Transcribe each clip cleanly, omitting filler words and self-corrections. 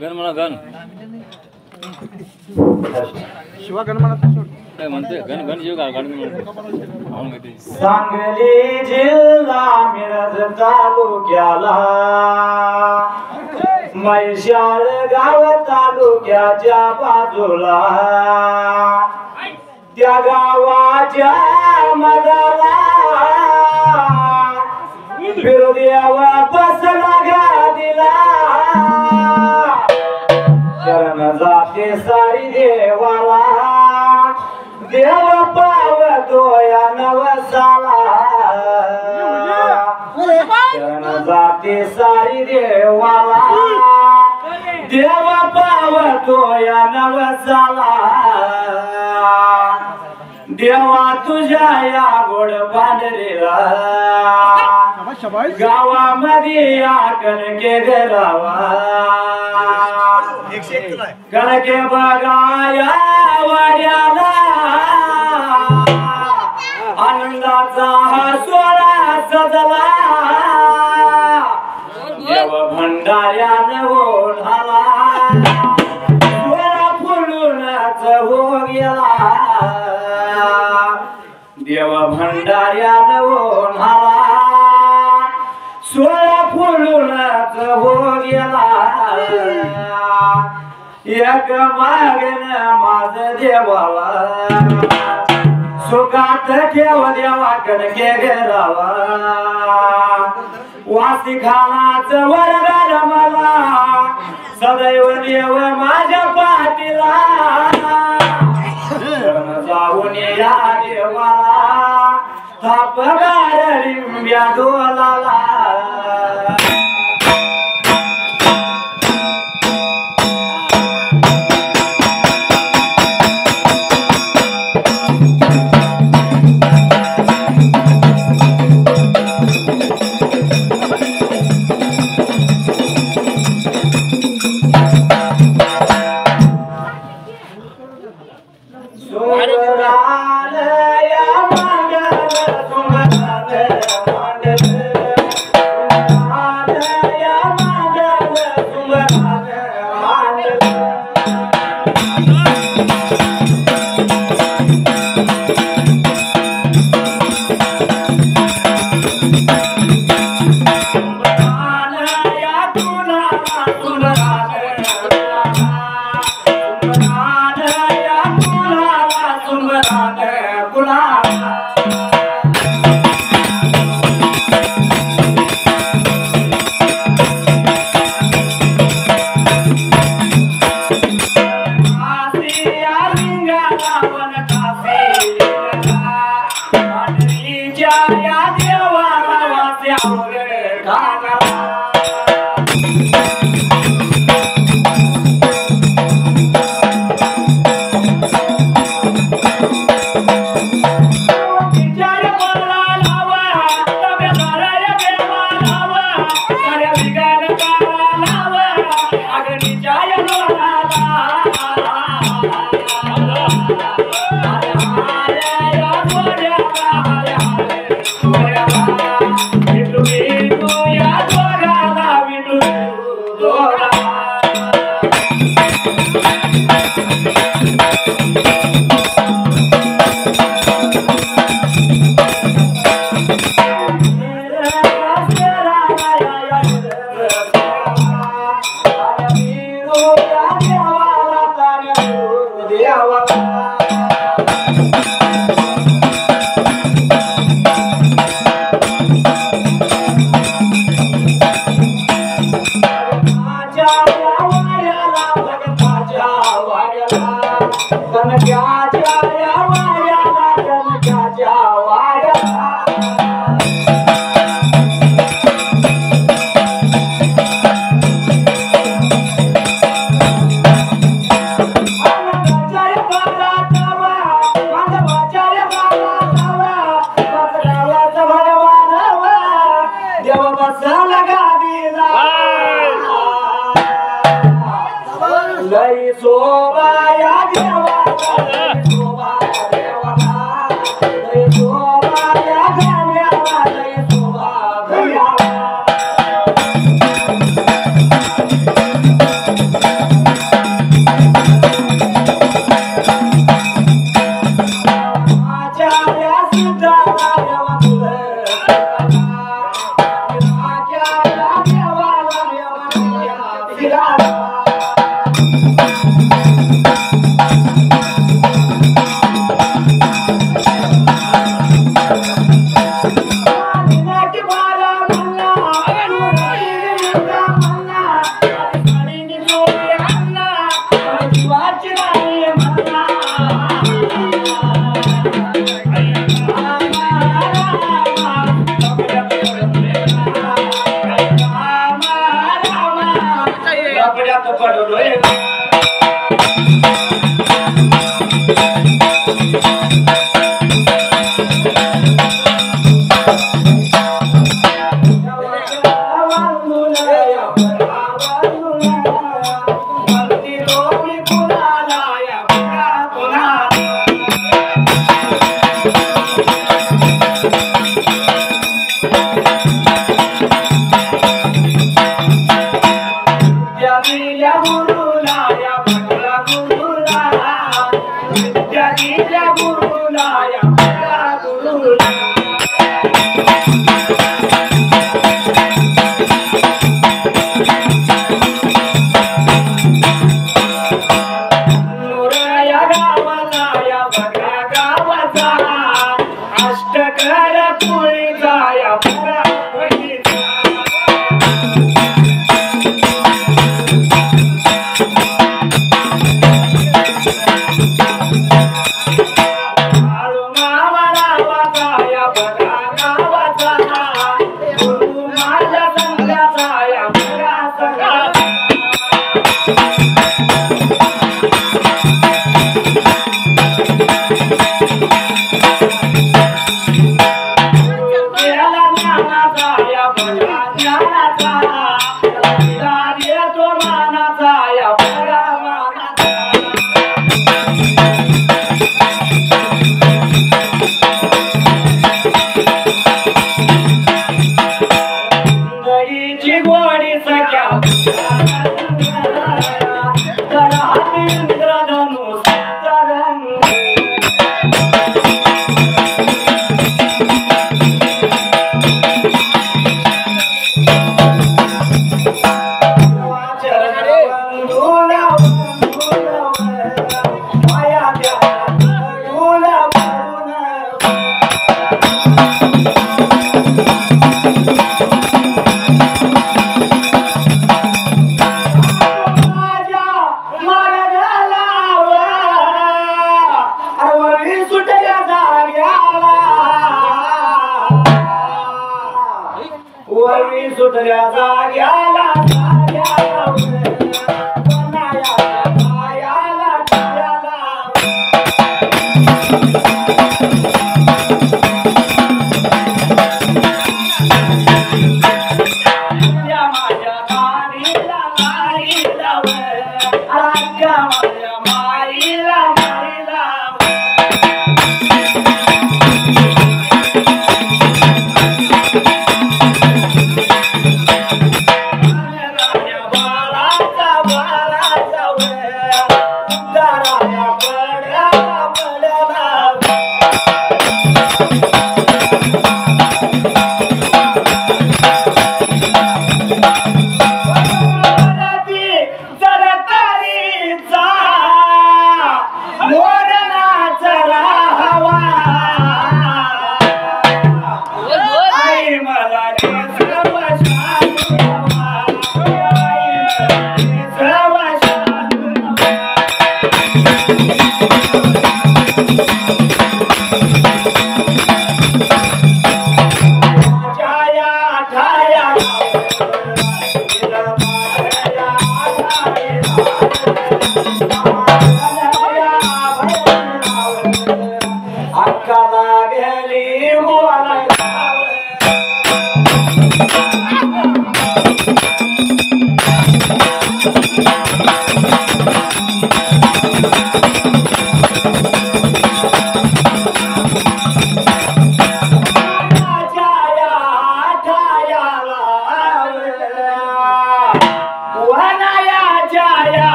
गण म्हणा गण शिवा गण म्हणा काय म्हणते गण गण जीव गण म्हणते सांगली जिल्हा मिरज तालुक्याला म्हैसाळ गाव तालुक्याच्या बाजूला त्या गावाच्या मधाला बिरुदेवा बसला गादीला शरण जाते सारी देवाला देव पावतो या नवसाला शरण जाते सारी देवाला देव पावतो या नवसाला देवा तुझ्या या गोड पांढरीला गावामध्ये या कणके गरावा कणके बघाया वाड्याला आनंदाचा हा सोहळा सजला देव भंडाऱ्यानं ओढाला सोहळा फुलूनच हो गेला देव भंडाऱ्यानं ओढाला सोहळा फुलूनच हो गेला एक मागन माझ देवाला सुखात ठेव देवा कणके गरावा वासी खानाच वरदान मला सदैव देव माझ्या पाठीला जाऊन या देवाला थापगार लिंब्या डोलाला Oh दणक्याच्या या वाऱ्याला दणक्याच्या वाऱ्याला लई सोबाया देवा लई सोबाया देवा लई सोबाया देवा लई सोबाया आचार्य सिद्धार्थ देवा तुले आचार्य देवा देवा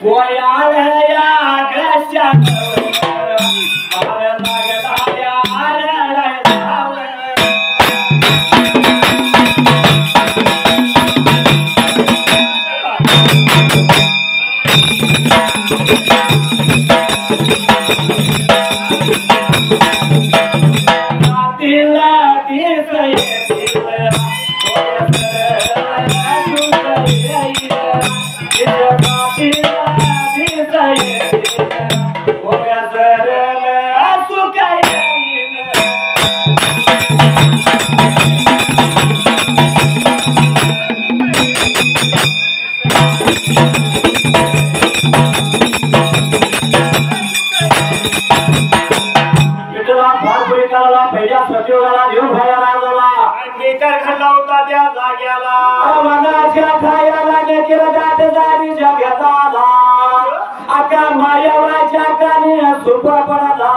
गोयाळया गशा मार लागला पहिल्या सचिवाला घेऊन खायला घडला होता त्या जाग्याला मनाच्या खायला केलं जात जारी जगाला आका मायावाच्या कानी सुप पडला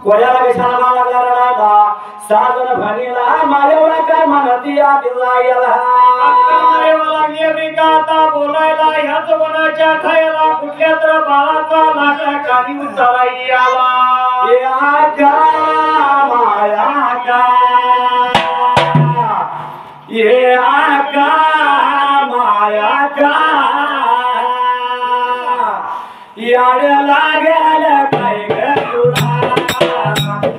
कोल्याला कशाला लागला रडायला साधन भणीला मायावा काय म्हणती आत जायला मायावाला गेली का आता बोलायला ह्याच मनाच्या खायला कुठल्या तर बाळाचा नाका कानी उतराई आला आका माया का ये आका माया का याड लागल काय ग तुला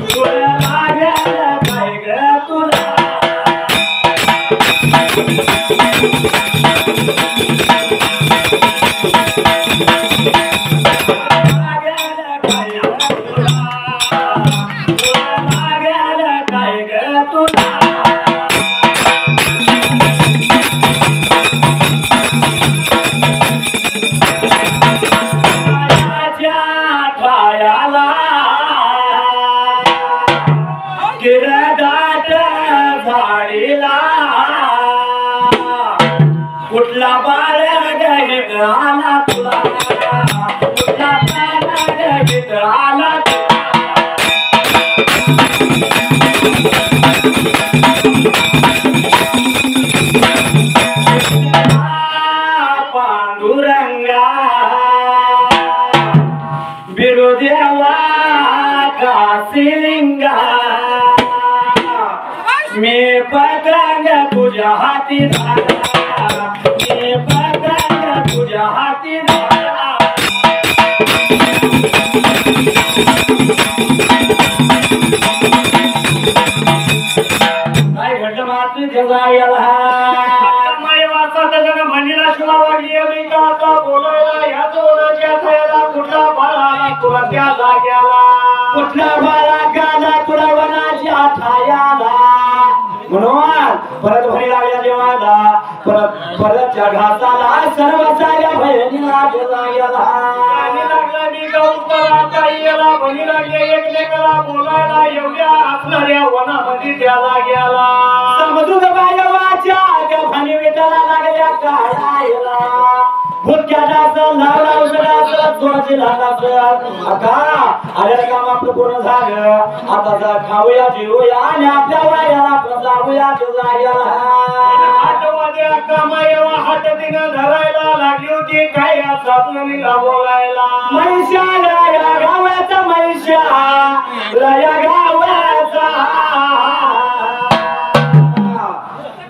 तुला लागल काय ग तुला कुठला बाळ आला तुला कुठला बाळ आला पांडुरंगा बिरुदेवा काशिलिंगा मी पतंग तुझ्या हाती झाला मी पतंग तुझ्या हाती झाला काय घडलं मात्र जगायला म्हणीला शिवा वागली मी का आता बोलायला ह्या जोराच्या खायला कुठला बाळा तुला त्या जाग्याला कुठला बाळा गाला तुला वनाच्या ठायाला म्हणून परत भरी लागल्या देवाला परत घासाला सर्व साऱ्या बहिणीला जाग्याला लागला मी गौतराचा येला भरी लागले एकमेकाला बोलायला एवढ्या असणाऱ्या वनामध्ये त्या जाग्याला समजून बायवाच्या गभानी विटाला लागल्या काढायला भुक्याचं लावला उजळा जोराची लागला आता आल्या काम आपलं पूर्ण झालं आता खाऊया जेवूया आणि आपल्या वायाला जाऊया जायला हाटवाद्या कामायला हाट दिनं धरायला लागली होती काय साधून बोलायला मैशाला या गावाचा मैशा या गावाचा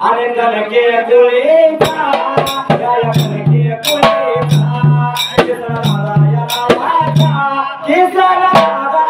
अरे कनके गुळीचा या कनके गुळीचा किसरा या नावाचा किसरा नावाचा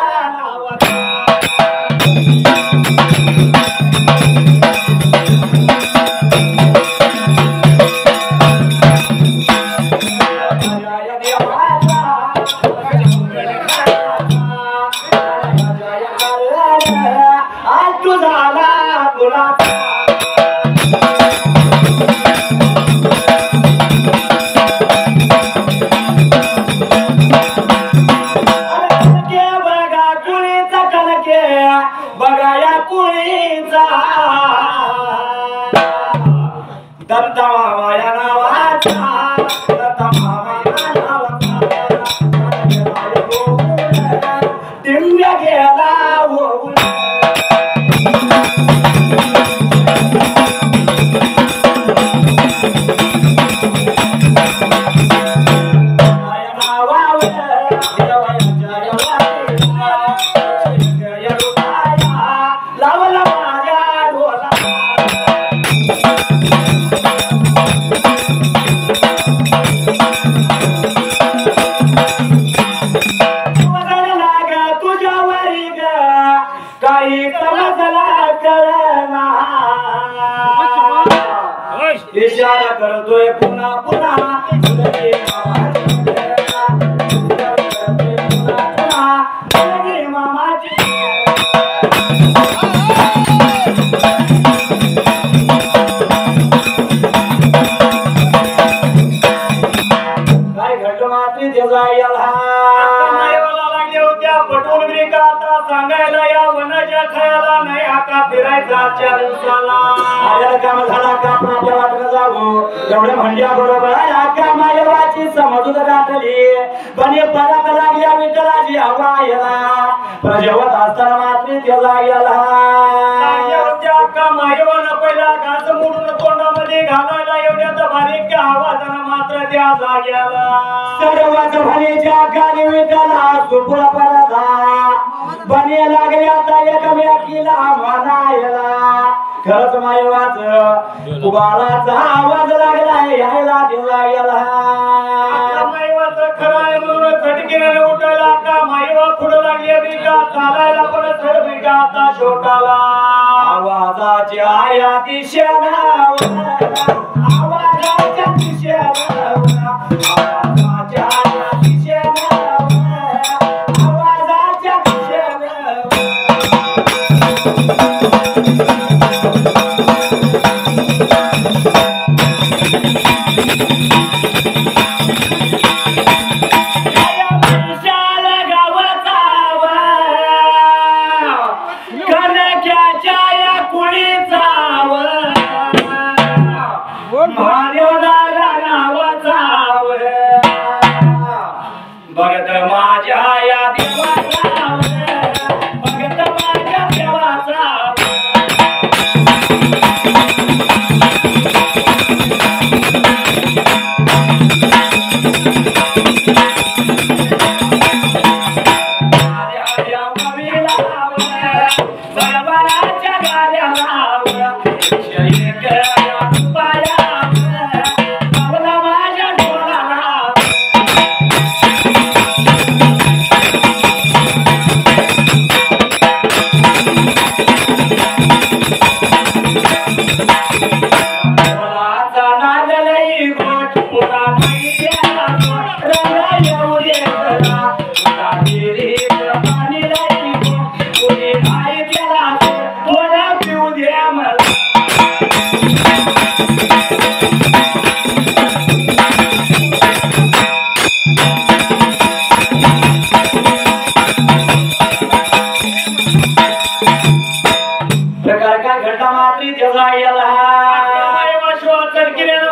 बघाया कुळीचा दत्ता माया नावाचा दत्ता माया नावाचा दिंड्या गेला होऊन इशारा करतोय पुन्हा पुन्हा फुलगे मामाची इशारा करतोय पुन्हा पुन्हा फुलगे मामाची काय घडलं मात्री त्याचा याला लागले होत्या पटवून ब्रेका आता सांगायला या वनाच्या ठयाला नाही आता फिरायचा आजच्या दिवसाला माझ्या काम झाला का आपल्या वाटणं जावं एवढ्या भांड्या बरोबर का मायवाची समजूत गाठली पण परत लागल्या विठ्ठलाची हवा याला प्रजेवत असताना मात्र त्याला याला होत्या का मायवानं पहिला घास मोडून तोंडामध्ये घालायला एवढ्याच बारीक आवाजानं मात्र त्या जाग्याला सर्वच भलेच्या गाणी विठ्ठला सुपुळा पडला बने लागले आता एकमेकीला म्हणायला खरंच मायवाच कुबालाचा आवाज लागलाय यायला दिला गेला मायवाच खरं आहे म्हणून झटकीने उठायला का मायवा पुढे लागली बिका चालायला पण सर बिका आता शोटाला आवाजाची आया दिशेला आवाजाच्या दिशेला आवाजाच्या आया दिशेला आवाजाच्या दिशेला भगत माझ्या या देवाचा भगत माझ्या देवाचा सर्वांच्या गाड्याला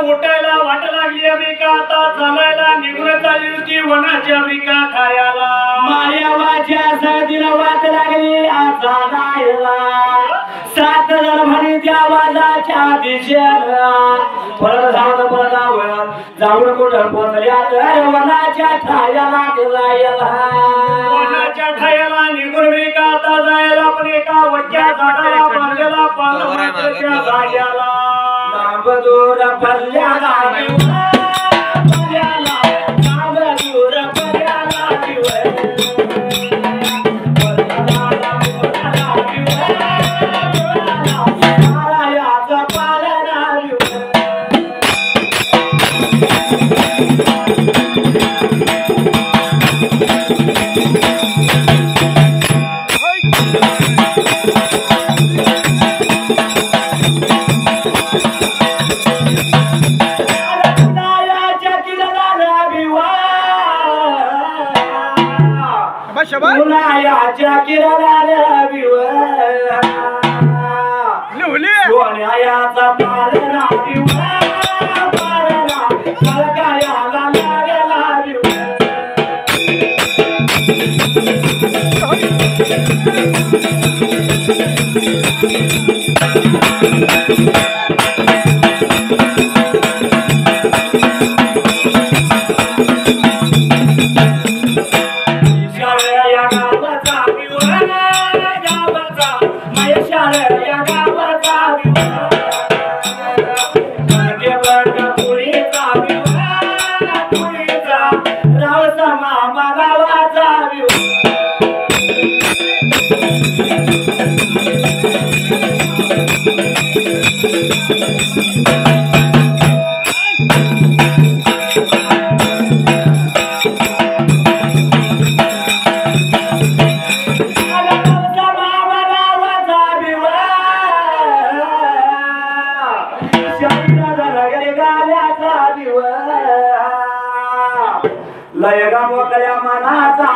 उठायला वाट लागली अमेरिका आता चालायला निघून चालली होती वनाच्या अमेरिका खायला मायावाच्या सर्दीला वाट लागली आता जायला 7 जण म्हणे त्या आवाजाच्या दिशेला परत जावं जाऊन कुठं पोचल्या तर वनाच्या ठायाला जायला वनाच्या ठायाला निघून अमेरिका आता जायला पण एका वट्या झाडाला बांधलेला पालमाच्या जाग्याला लांब दूर पल्ल्याला पल्ल्याला लांब दूर पल्ल्याला याचा पालना उन्हाळ्याच्या किरणाला बिवा सोन्याचा पालना बिवा पालना सळकायाला लागला बिवा लय गा मोकळ्या मनाचा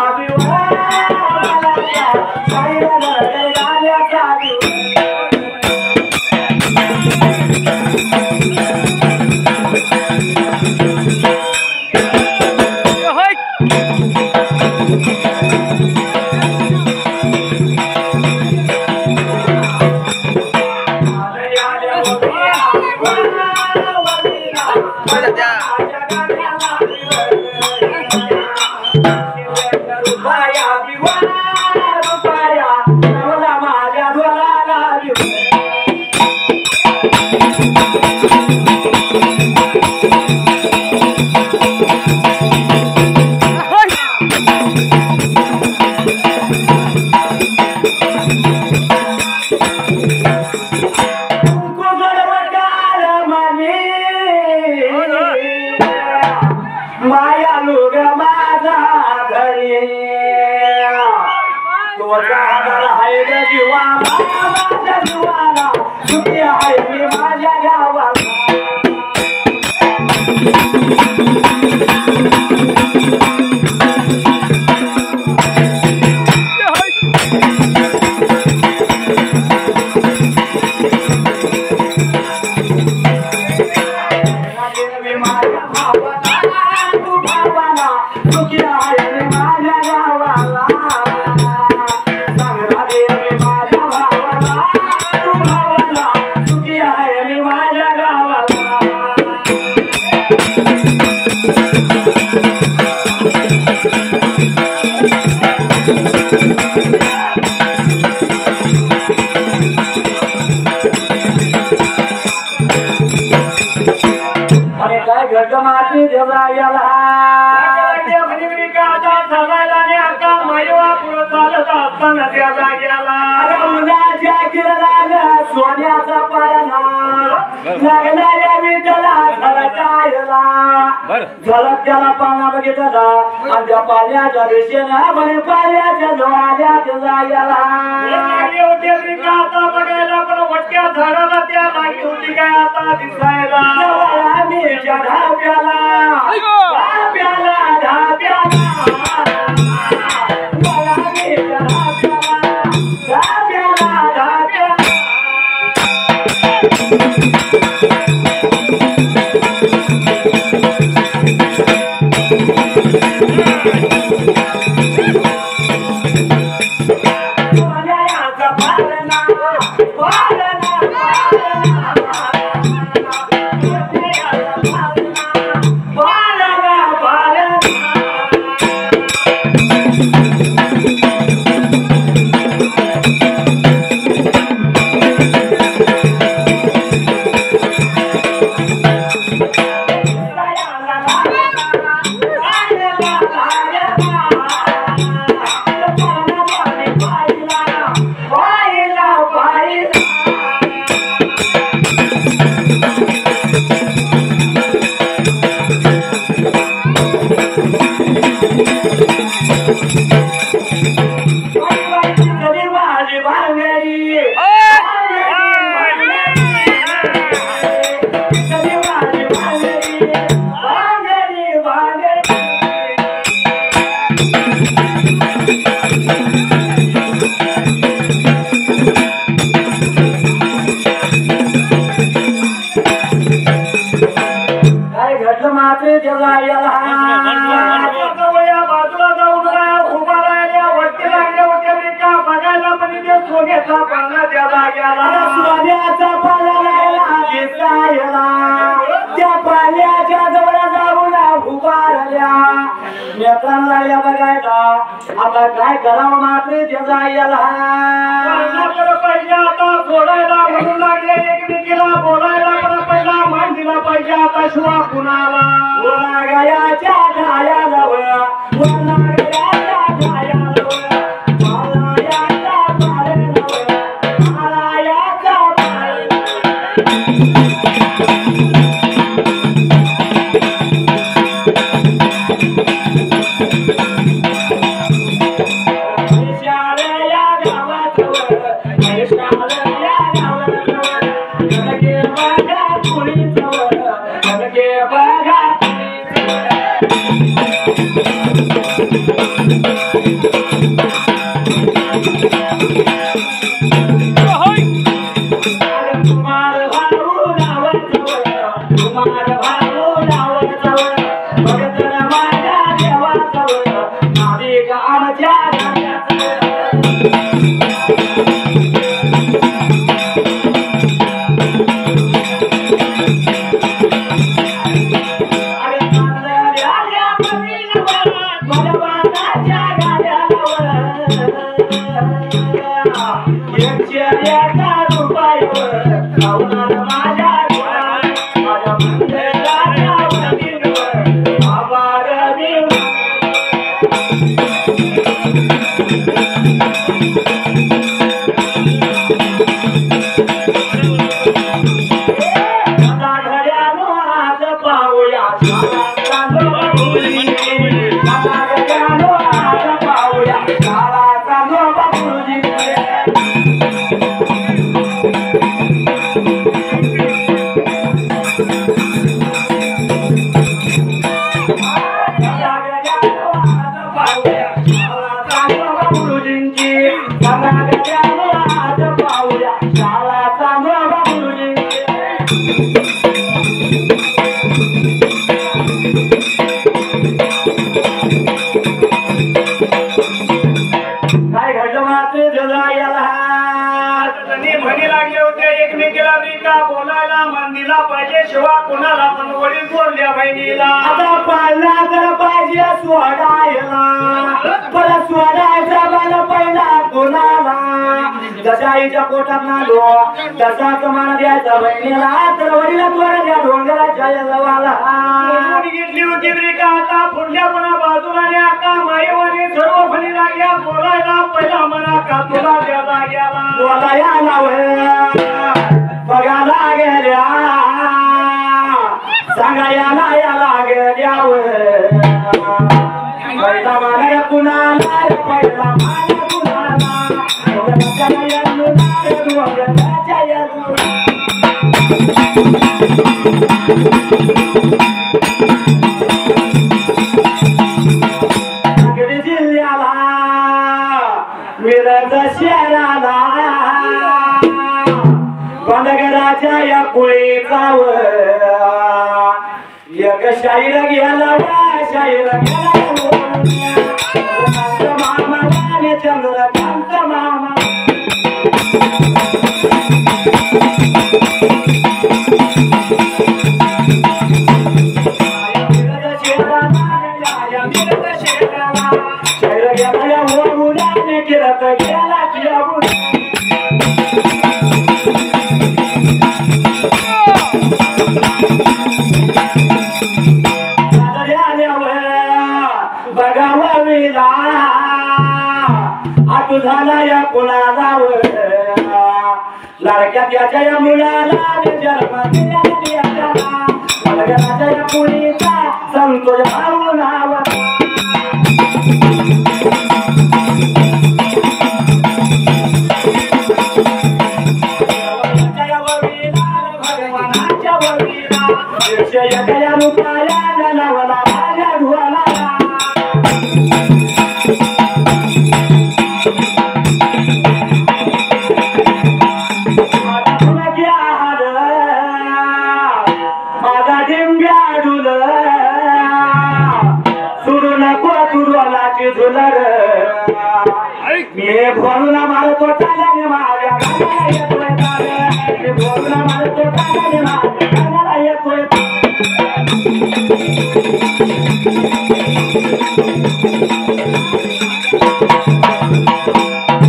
सोन्याचा पारणा लागणाऱ्या विठ्ठला झलक त्याला पाना बघितला आणि त्या पाल्याच्या दिशेनं म्हणे पाल्याच्या जोड्यात जायला बघायला पण वटक्या झाडाला त्या लागली होती काय आता दिसायला ढाब्याला ढाब्याला ढाब्याला बाजूला जाऊन उभा राहिल्या वरती लागल्या होत्या का बघायला पण सोन्याचा पाला त्या जाग्याला सोन्याचा पाला दिसायला त्या पाल्याच्या जवळ जाऊन उभारल्या नेत्रांना या बघायला आता काय करावं मात्र त्या जायला पाहिजे आता सोडायला म्हणून लागले एकमेकीला बोलायला पण पहिला मान दिला पाहिजे आता शिवा कुणाला गयाच्या ढायाजवळ Yeah. बघा कुळीच मनके बघा बोलायला मंदीला पाहिजे शिवा कोणाला पण वडील बोलल्या बहिणीला आता पाळला तर पाहिजे सोडायला परत सोडायचा मला पहिला कोणाला जशा आईच्या पोटात नालो तसाच मान द्यायचा बहिणीला तर वडीला तोडल्या डोंगराच्या जवाला घेतली होती ब्रिका आता पुढल्या पण बाजूला न्या का माईवानी सर्व फणी लागल्या बोलायला पहिला मना का तुला त्या जाग्याला बोलाया नाव बघायला गेल्या सांगायला याला गेल्यावर पहिला माना कुणाला पहिला माना कुणाला जिल्ह्याला मिरज शहराला बंदगराच्या या कुळीचाव एक शाहीर गेला शाहीर गेला मामा चंद्रकांत मामा झाला या कुणाला लाडक्यात याच्या या मुलाला जन्म दिला या कुणीचा संतोष भाऊ नाव भगवानाच्या वरीला रूपाया नवला माझ्या धुवाला मी बोलून मारतो टाळ्याने माझ्या गाण्याला येतोय मी बोलून मारतो टाळ्याने माझ्या गाण्याला येतोय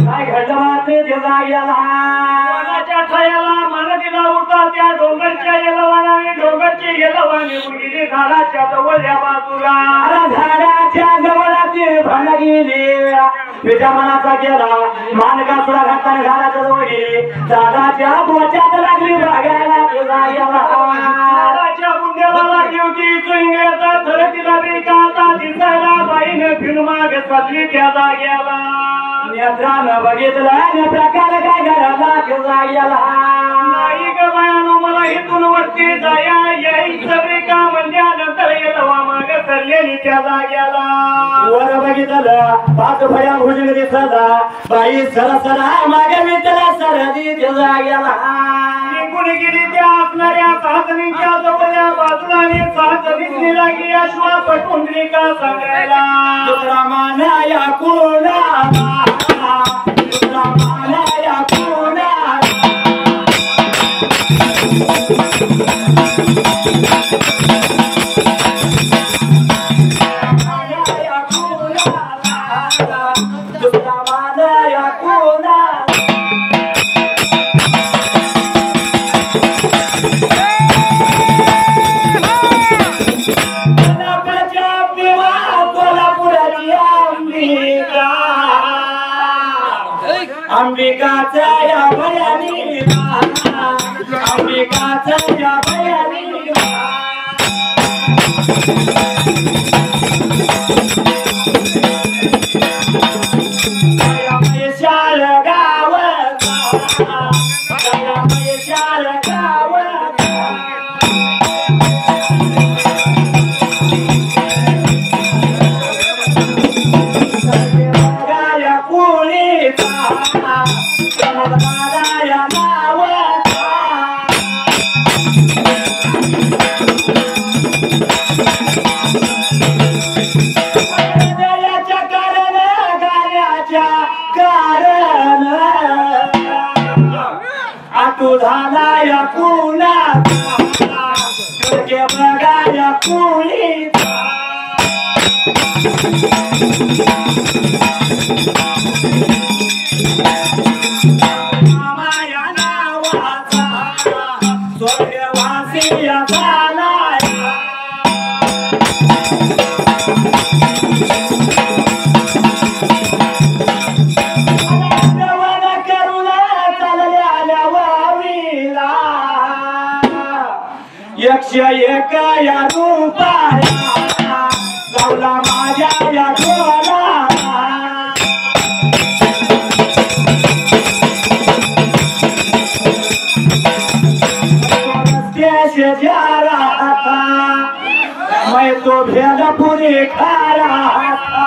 काय घडलं मात्र जेव्हा गेला कोणाच्या ठायाला मन दिला होता त्या डोंगरच्या येलवाने डोंगरची येलवाने मुलगी झाडाच्या जवळच्या बाजूला झाडाच्या जवळ ती भन गेली तुझ्या मनाचा गेला मानका सुद्धा घातल्याने झाडाच्या जवळ गेली झाडाच्या बोचात लागली बघायला तुझा गेला झाडाच्या बुंद्याला लागली होती चुंगेचा थर तिला बेकाता दिसायला बाईने फिल्माग सजली त्या जाग्याला नेत्रानं बघितलं प्रकार काय घराला तुझा गेला बाई ग बायानो मला इथून वरती जाया येईल सगळी का म्हणल्यानंतर येतवा माग सरलेली त्या जाग्याला वर बघितलं पाच भया भुजंग दिसला बाई सरसरा मागे विठला सरदी त्या जाग्याला निघून गेली त्या असणाऱ्या साधनीच्या जवळच्या बाजूला आणि साधनीची लागी अश्वा पटून दिली का सांगायला दुसरा मानाया कोणा दुसरा मानाया कोणा अंबिकाच्या या भयानी अंबिकाच्या या भयानी शाळ गावात शाळ गावात गाया कुळीचा समदाया नावाचा गायाच्या कारण गायाच्या कारण आतू झाला या कुणाचा बघाया कुळीचा माया नावाचा स्वर्गवासी झाला यक्ष एक या रूपाया गावला माझ्या या डोला जा रहा था मैं तो भेलपुरी खा रहा था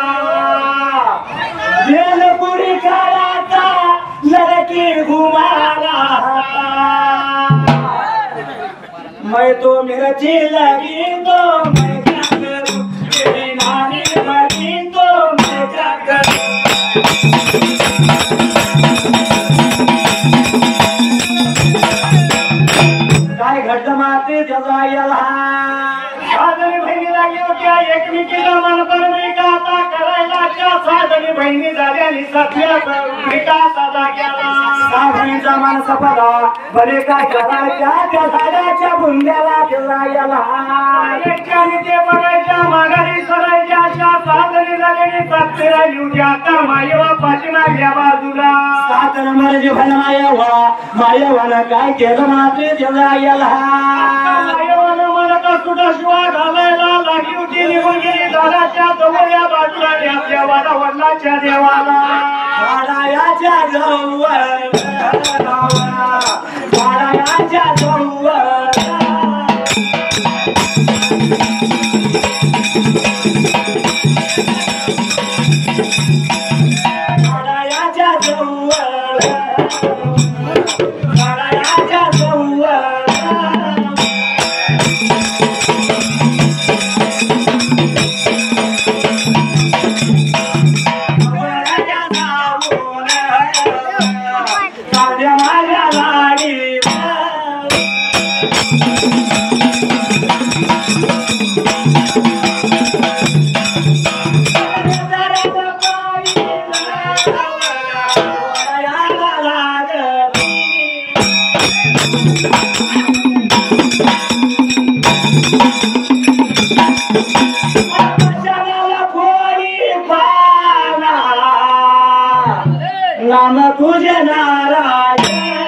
भेलपुरी खा रहा था लड़की घुमा रहा था मैं तो मिर्ची लगी तो मैं क्या करूं तेरी नानी मरी तो मैं क्या करूं काय घडलं माते त्याचा याला साधनी बहिणी लागली होत्या एकमेकीला मनपर मी का आता करायला त्या साधनी बहिणी झाल्याने सत्या विकास आता केला साधनीचा मन सपला भले काय करायच्या त्या साध्याच्या बुंद्याला केला याला एकट्याने ते बघायच्या माघारी सरायच्या अशा साधनी झाल्याने सत्तेला येऊच्या का मायवा पाठीमागल्या बाजूला साधन मर्जी भल मायवानं काय केलं माते त्याला याला मायवानं मला का सुद्धा शिवा घालायला लागली होती निघून गेली दाराच्या जवळच्या बाजूला आपल्या वाडा वडिलांच्या देवाला वाडायाच्या जवळ वाडायाच्या जवळ वाडायाच्या जवळ वाडायाच्या जवळ नाम तुझे नारायण